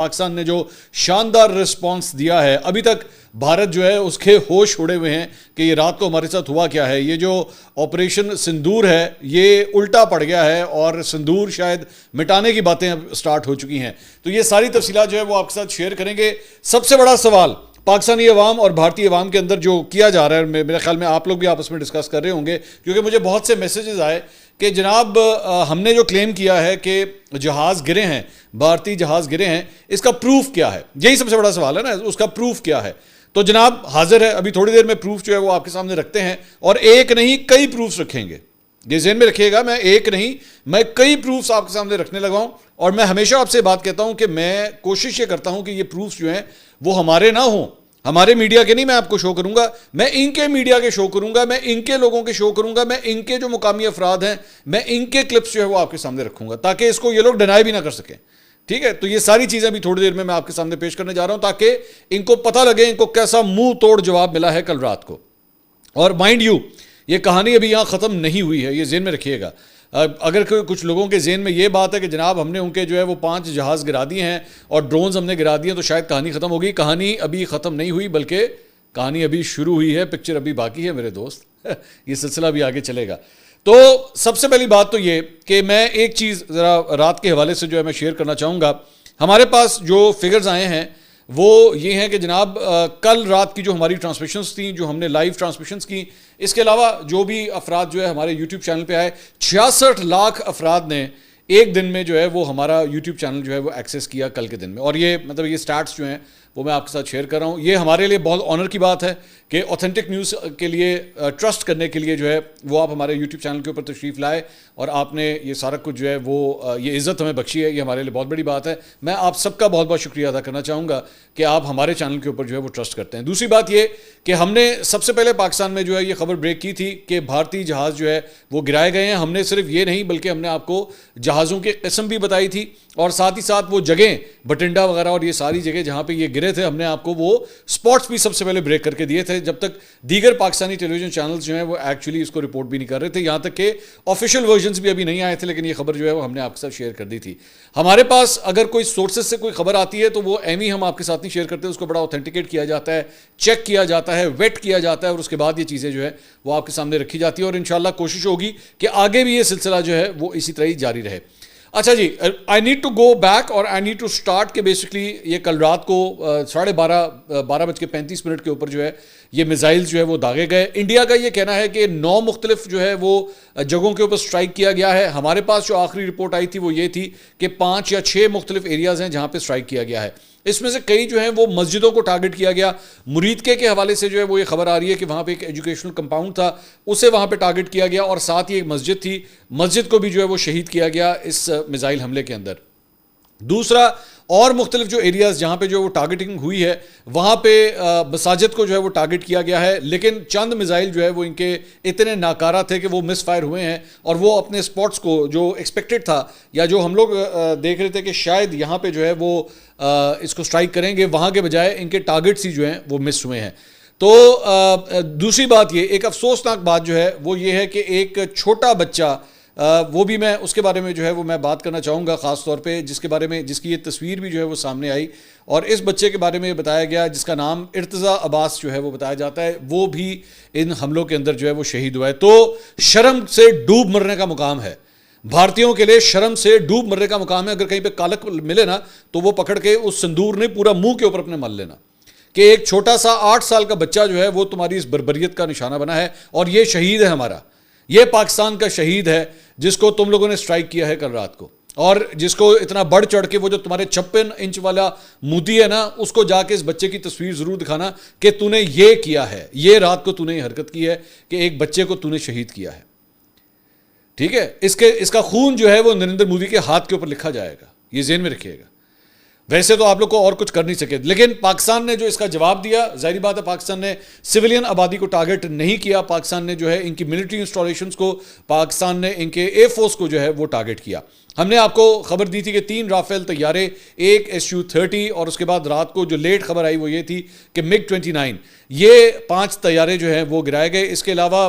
پاکستان نے جو شاندار رسپانس دیا ہے، ابھی تک بھارت جو ہے اس کے ہوش اڑے ہوئے ہیں کہ یہ رات کو ہمارے ساتھ ہوا کیا ہے. یہ جو آپریشن سندور ہے یہ الٹا پڑ گیا ہے اور سندور شاید مٹانے کی باتیں اب سٹارٹ ہو چکی ہیں. تو یہ ساری تفصیلات جو ہے وہ آپ کے ساتھ شیئر کریں گے. سب سے بڑا سوال پاکستانی عوام اور بھارتی عوام کے اندر جو کیا جا رہا ہے، میرے خیال میں آپ لوگ بھی آپس میں ڈسکس کر رہے ہوں گے، کیونکہ مجھے بہت سے میسیجز آئے کہ جناب ہم نے جو کلیم کیا ہے کہ جہاز گرے ہیں، بھارتی جہاز گرے ہیں، اس کا پروف کیا ہے؟ یہی سب سے بڑا سوال ہے نا، اس کا پروف کیا ہے؟ تو جناب حاضر ہے، ابھی تھوڑی دیر میں پروف جو ہے وہ آپ کے سامنے رکھتے ہیں، اور ایک نہیں کئی پروفs رکھیں گے. یہ ذہن میں رکھیے گا، میں ایک نہیں میں کئی پروفs آپ کے سامنے رکھنے لگا ہوں. اور میں ہمیشہ آپ سے بات کہتا ہوں کہ میں کوشش یہ کرتا ہوں کہ یہ پروفs جو ہیں وہ ہمارے نہ ہوں، ہمارے میڈیا کے نہیں میں آپ کو شو کروں گا، میں ان کے میڈیا کے شو کروں گا، میں ان کے لوگوں کے شو کروں گا، میں ان کے جو مقامی افراد ہیں میں ان کے کلپس جو ہے وہ آپ کے سامنے رکھوں گا، تاکہ اس کو یہ لوگ ڈینائی بھی نہ کر سکیں. ٹھیک ہے، تو یہ ساری چیزیں بھی تھوڑی دیر میں آپ کے سامنے پیش کرنے جا رہا ہوں، تاکہ ان کو پتہ لگے ان کو کیسا منہ توڑ جواب ملا ہے کل رات کو. اور مائنڈ یو یہ کہانی ابھی یہاں ختم نہیں ہوئی ہے، یہ ذہن میں رکھیے گا. اگر کچھ لوگوں کے ذہن میں یہ بات ہے کہ جناب ہم نے ان کے جو ہے وہ 5 جہاز گرا دیے ہیں اور ڈرونز ہم نے گرا دیے ہیں تو شاید کہانی ختم ہوگی، کہانی ابھی ختم نہیں ہوئی، بلکہ کہانی ابھی شروع ہوئی ہے، پکچر ابھی باقی ہے میرے دوست. یہ سلسلہ بھی آگے چلے گا. تو سب سے پہلی بات تو یہ کہ میں ایک چیز ذرا رات کے حوالے سے جو ہے میں شیئر کرنا چاہوں گا. ہمارے پاس جو فگرز آئے ہیں وہ یہ ہیں کہ جناب کل رات کی جو ہماری ٹرانسمیشنز تھیں، جو ہم نے لائیو ٹرانسمیشنز کی، اس کے علاوہ جو بھی افراد جو ہے ہمارے یوٹیوب چینل پہ آئے، 66 لاکھ افراد نے ایک دن میں جو ہے وہ ہمارا یوٹیوب چینل جو ہے وہ ایکسیس کیا کل کے دن میں. اور یہ مطلب یہ سٹیٹس جو ہیں وہ میں آپ کے ساتھ شیئر کر رہا ہوں. یہ ہمارے لیے بہت آنر کی بات ہے کہ اوتھینٹک نیوز کے لیے ٹرسٹ کرنے کے لیے جو ہے وہ آپ ہمارے یوٹیوب چینل کے اوپر تشریف لائے اور آپ نے یہ سارا کچھ جو ہے وہ یہ عزت ہمیں بخشی ہے. یہ ہمارے لیے بہت بڑی بات ہے. میں آپ سب کا بہت بہت شکریہ ادا کرنا چاہوں گا کہ آپ ہمارے چینل کے اوپر جو ہے وہ ٹرسٹ کرتے ہیں. دوسری بات یہ کہ ہم نے سب سے پہلے پاکستان میں جو ہے یہ خبر بریک کی تھی کہ بھارتی جہاز جو ہے وہ گرائے گئے ہیں. ہم نے صرف یہ نہیں بلکہ ہم نے آپ کو جہازوں کی قسم بھی بتائی تھی اور ساتھ ہی ساتھ وہ جگہیں بٹنڈا وغیرہ اور یہ ساری جگہ جہاں پہ یہ گرے تھے ہم نے آپ کو وہ سپاٹس بھی سب سے پہلے بریک کر کے دیے تھے، جب تک دیگر پاکستانی ٹیلی ویژن چینلز جو ہیں وہ ایکچولی اس کو رپورٹ بھی نہیں کر رہے تھے. یہاں تک کہ آفیشیل ورژنز بھی ابھی نہیں آئے تھے، لیکن یہ خبر جو ہے وہ ہم نے آپ کے ساتھ شیئر کر دی تھی. ہمارے پاس اگر کوئی سورسز سے کوئی خبر آتی ہے تو وہ ایویں ہم آپ کے ساتھ نہیں شیئر کرتے، اس کو بڑا اوتھینٹیکیٹ کیا جاتا ہے، چیک کیا جاتا ہے، ویٹ کیا جاتا ہے اور اس کے بعد یہ چیزیں جو ہے وہ آپ کے سامنے رکھی جاتی ہے. اور انشاءاللہ کوشش ہوگی کہ آگے بھی یہ سلسلہ جو ہے وہ اسی طرح ہی جاری رہے. اچھا جی، I need to go back اور آئی نیڈ ٹو اسٹارٹ کہ بیسکلی یہ کل رات کو 12:35 کے اوپر جو ہے یہ میزائل جو ہے وہ داغے گئے. انڈیا کا یہ کہنا ہے کہ 9 مختلف جو ہے وہ جگہوں کے اوپر سٹرائک کیا گیا ہے. ہمارے پاس جو آخری رپورٹ آئی تھی وہ یہ تھی کہ 5 یا 6 مختلف ایریاز ہیں جہاں پہ سٹرائک کیا گیا ہے. اس میں سے کئی جو ہیں وہ مسجدوں کو ٹارگٹ کیا گیا. مریدکے کے حوالے سے جو ہے وہ یہ خبر آ رہی ہے کہ وہاں پہ ایک ایجوکیشنل کمپاؤنڈ تھا، اسے وہاں پہ ٹارگٹ کیا گیا اور ساتھ ہی ایک مسجد تھی، مسجد کو بھی جو ہے وہ شہید کیا گیا اس میزائل حملے کے اندر. دوسرا اور مختلف جو ایریاز جہاں پہ جو وہ ٹارگٹنگ ہوئی ہے وہاں پہ مساجد کو جو ہے وہ ٹارگٹ کیا گیا ہے، لیکن چند میزائل جو ہے وہ ان کے اتنے ناکارہ تھے کہ وہ مس فائر ہوئے ہیں اور وہ اپنے سپاٹس کو جو ایکسپیکٹڈ تھا یا جو ہم لوگ دیکھ رہے تھے کہ شاید یہاں پہ جو ہے وہ اس کو سٹرائک کریں گے، وہاں کے بجائے ان کے ٹارگٹس ہی جو ہیں وہ مس ہوئے ہیں. تو دوسری بات یہ ایک افسوسناک بات جو ہے وہ یہ ہے کہ ایک چھوٹا بچہ وہ بھی میں اس کے بارے میں جو ہے وہ میں بات کرنا چاہوں گا خاص طور پہ، جس کے بارے میں جس کی یہ تصویر بھی جو ہے وہ سامنے آئی اور اس بچے کے بارے میں بتایا گیا جس کا نام ارتضیٰ عباس جو ہے وہ بتایا جاتا ہے، وہ بھی ان حملوں کے اندر جو ہے وہ شہید ہوا ہے. تو شرم سے ڈوب مرنے کا مقام ہے، بھارتیوں کے لیے شرم سے ڈوب مرنے کا مقام ہے. اگر کہیں پہ کالک ملے نا تو وہ پکڑ کے اس سندور نے پورا منہ کے اوپر اپنے مل لینا کہ ایک چھوٹا سا 8 سال کا بچہ جو ہے وہ تمہاری اس بربریت کا نشانہ بنا ہے اور یہ شہید ہے ہمارا، یہ پاکستان کا شہید ہے جس کو تم لوگوں نے سٹرائک کیا ہے کل رات کو، اور جس کو اتنا بڑھ چڑھ کے وہ جو تمہارے 56 انچ والا مودی ہے نا اس کو جا کے اس بچے کی تصویر ضرور دکھانا کہ تو نے یہ کیا ہے، یہ رات کو تو نے یہ حرکت کی ہے کہ ایک بچے کو تو نے شہید کیا ہے. ٹھیک ہے، اس کا خون جو ہے وہ نریندر مودی کے ہاتھ کے اوپر لکھا جائے گا، یہ ذہن میں رکھیے گا. ویسے تو آپ لوگ کو اور کچھ کر نہیں سکے، لیکن پاکستان نے جو اس کا جواب دیا، ظاہری بات ہے پاکستان نے سویلین آبادی کو ٹارگٹ نہیں کیا، پاکستان نے جو ہے ان کی ملٹری انسٹالیشنز کو، پاکستان نے ان کے ایئر فورس کو جو ہے وہ ٹارگٹ کیا. ہم نے آپ کو خبر دی تھی کہ 3 رافیل طیارے، ایک SU-30، اور اس کے بعد رات کو جو لیٹ خبر آئی وہ یہ تھی کہ MiG-29، یہ 5 طیارے جو ہیں وہ گرائے گئے۔ اس کے علاوہ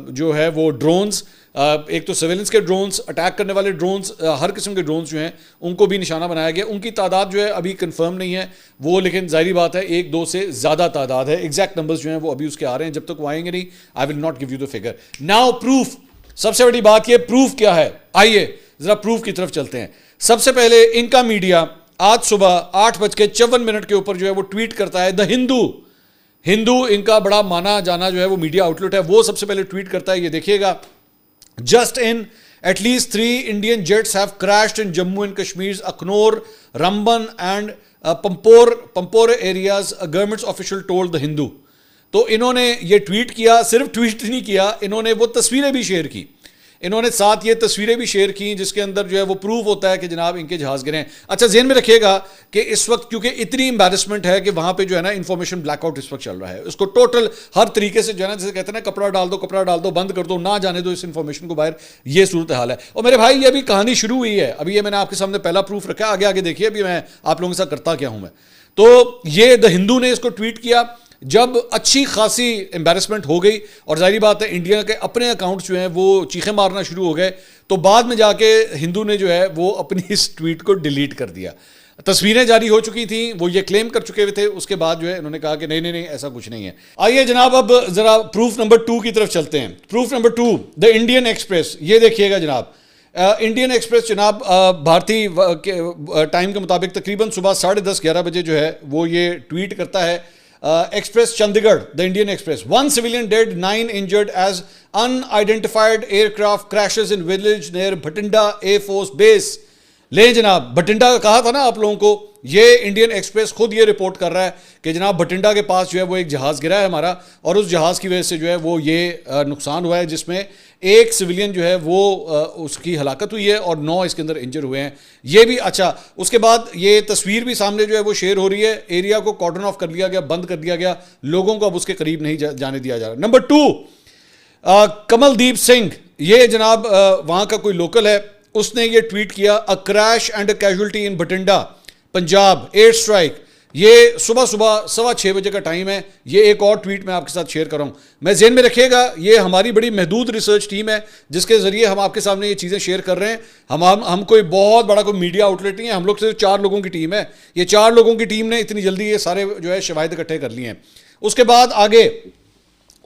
جو ہے وہ ڈرونز، ایک تو سیولنس کے ڈرونز، اٹیک کرنے والے ڈرونز، ہر قسم کے ڈرونز جو ہیں ان کو بھی نشانہ بنایا گیا۔ ان کی تعداد جو ہے ابھی کنفرم نہیں ہے وہ، لیکن ظاہری بات ہے 1-2 سے زیادہ تعداد ہے۔ ایگزیکٹ نمبرز جو ہیں وہ ابھی اس کے آ رہے ہیں، جب تک وہ آئیں گے نہیں I will not give you the figure. Now proof, سب سے بڑی بات یہ پروف کیا ہے، آئیے ذرا پروف کی طرف چلتے ہیں۔ سب سے پہلے ان کا میڈیا آج صبح 8:54 کے اوپر جو ہے وہ ٹویٹ کرتا ہے، دا ہندو ان کا بڑا مانا جانا جو ہے وہ میڈیا آؤٹ لیٹ ہے، وہ سب سے پہلے ٹویٹ کرتا ہے، یہ دیکھیے گا، just in at least 3 Indian jets have crashed in Jammu and Kashmir's Akhnor, Ramban and Pampore areas, a government official told the Hindu۔ تو انہوں نے یہ ٹویٹ کیا، صرف ٹویٹ نہیں کیا، انہوں نے وہ تصویریں بھی شیئر کی، انہوں نے ساتھ یہ تصویریں بھی شیئر کی جس کے اندر جو ہے وہ پروف ہوتا ہے کہ جناب ان کے جہاز گرے ہیں۔ اچھا ذہن میں رکھیے گا کہ اس وقت کیونکہ اتنی امبیرسمنٹ ہے کہ وہاں پہ جو ہے نا انفارمیشن بلیک آؤٹ اس وقت چل رہا ہے، اس کو ٹوٹل ہر طریقے سے جو ہے نا، جیسے کہتے ہیں نا کپڑا ڈال دو بند کر دو، نہ جانے دو اس انفارمیشن کو باہر، یہ صورتحال ہے۔ اور میرے بھائی یہ ابھی کہانی شروع ہوئی ہے، ابھی یہ میں نے آپ کے سامنے پہلا پروف رکھا ہے، آگے دیکھیے ابھی میں آپ لوگوں کے ساتھ کرتا کیا ہوں میں۔ تو یہ دا ہندو نے اس کو ٹویٹ کیا جب اچھی خاصی امبیرسمنٹ ہو گئی، اور ظاہری بات ہے انڈیا کے اپنے اکاؤنٹس جو ہیں وہ چیخیں مارنا شروع ہو گئے، تو بعد میں جا کے ہندو نے جو ہے وہ اپنی اس ٹویٹ کو ڈیلیٹ کر دیا۔ تصویریں جاری ہو چکی تھیں، وہ یہ کلیم کر چکے ہوئے تھے، اس کے بعد جو ہے انہوں نے کہا کہ نہیں ایسا کچھ نہیں ہے۔ آئیے جناب اب ذرا پروف نمبر 2 کی طرف چلتے ہیں۔ Proof number 2، the Indian express, یہ دیکھیے گا جناب، انڈین ایکسپریس جناب بھارتی ٹائم کے مطابق تقریباً صبح 10:30-11 بجے جو ہے وہ یہ ٹویٹ کرتا ہے، ایکسپریس چندی گڑھ، the Indian express, 1 civilian dead, 9 injured as unidentified aircraft crashes in village near Bhatinda Air Force Base۔ لیں جناب، بھٹنڈا کا کہا تھا نا آپ لوگوں کو، یہ انڈین ایکسپریس خود یہ رپورٹ کر رہا ہے کہ جناب بھٹنڈا کے پاس جو ہے وہ ایک جہاز گرا ہے ہمارا، اور اس جہاز کی وجہ سے جو ہے وہ یہ نقصان ہوا ہے، جس میں ایک سویلین جو ہے وہ اس کی ہلاکت ہوئی ہے اور 9 اس کے اندر انجر ہوئے ہیں۔ یہ بھی اچھا، اس کے بعد یہ تصویر بھی سامنے جو ہے وہ شیئر ہو رہی ہے، ایریا کو کارڈن آف کر لیا گیا، بند کر دیا گیا، لوگوں کو اب اس کے قریب نہیں جانے دیا جا رہا۔ نمبر 2، کمل دیپ سنگھ، یہ جناب وہاں کا کوئی لوکل ہے، اس نے یہ ٹویٹ کیا، a crash and a casualty in Bathinda Punjab air strike, یہ صبح 6:15 بجے کا ٹائم ہے۔ یہ ایک اور ٹویٹ میں آپ کے ساتھ شیئر کر رہا ہوں، میں ذہن میں رکھیے گا یہ ہماری بڑی محدود ریسرچ ٹیم ہے جس کے ذریعے ہم آپ کے سامنے یہ چیزیں شیئر کر رہے ہیں۔ ہم کوئی بہت بڑا کوئی میڈیا آؤٹ لیٹ نہیں ہے، ہم لوگ صرف 4 لوگوں کی ٹیم ہے، یہ 4 لوگوں کی ٹیم نے اتنی جلدی یہ سارے جو ہے شواہد اکٹھے کر لیے ہیں۔ اس کے بعد آگے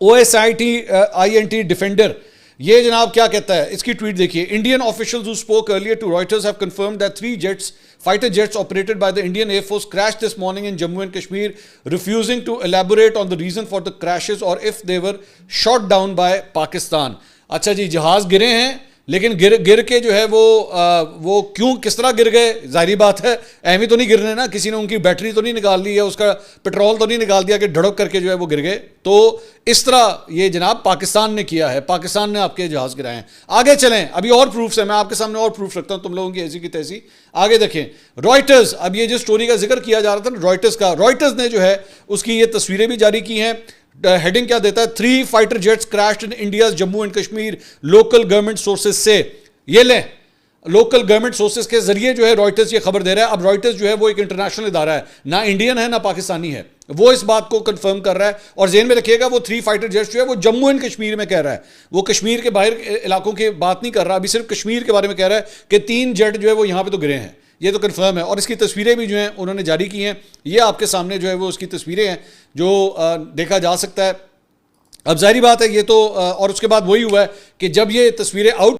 OSINT ڈیفینڈر، یہ جناب کیا کہتا ہے، اس کی ٹویٹ دیکھیے، Indian officials who spoke earlier to Reuters have confirmed that 3 fighter jets operated by the Indian Air Force crashed this morning in Jammu and Kashmir, refusing to elaborate on the reason for the crashes or if they were shot down by Pakistan۔ اچھا جی، جہاز گرے ہیں لیکن گر کے جو ہے وہ کیوں کس طرح گر گئے، ظاہری بات ہے اہمی تو نہیں گرنے نا، کسی نے ان کی بیٹری تو نہیں نکال لی ہے، اس کا پیٹرول تو نہیں نکال دیا کہ ڈھڑک کر کے جو ہے وہ گر گئے، تو اس طرح یہ جناب پاکستان نے کیا ہے، پاکستان نے آپ کے جہاز گرائے ہیں۔ آگے چلیں، ابھی اور پروفس ہیں، میں آپ کے سامنے اور پروف رکھتا ہوں تم لوگوں کی ایسی کی تیسی۔ آگے دیکھیں، رائٹرز، اب یہ جو سٹوری کا ذکر کیا جا رہا تھا رائٹرز کا، رائٹرز نے جو ہے اس کی یہ تصویریں بھی جاری کی ہیں۔ ہیڈنگ کیا دیتا ہے، 3 fighter jets crashed in India's Jammu and Kashmir, local government sources سے، یہ لیں لوکل گورنمنٹ سورسز کے ذریعے جو ہے رائٹرز یہ خبر دے رہا ہے۔ اب رائٹرز جو ہے وہ ایک انٹرنیشنل ادارہ ہے، نہ انڈین ہے نہ پاکستانی ہے، وہ اس بات کو کنفرم کر رہا ہے، اور ذہن میں رکھیے گا وہ 3 fighter jets جو ہے وہ جموں اینڈ کشمیر میں کہہ رہا ہے، وہ کشمیر کے باہر علاقوں کی بات نہیں کر رہا، ابھی صرف کشمیر کے بارے میں کہہ رہا ہے کہ 3 جیٹ جو ہے وہ یہاں پہ تو گرے ہیں، یہ تو کنفرم ہے، اور اس کی تصویریں بھی جو ہیں انہوں نے جاری کی ہیں، یہ آپ کے سامنے جو ہے وہ اس کی تصویریں ہیں جو دیکھا جا سکتا ہے۔ اب ظاہری بات ہے یہ تو، اور اس کے بعد وہی ہوا ہے کہ جب یہ تصویریں آؤٹ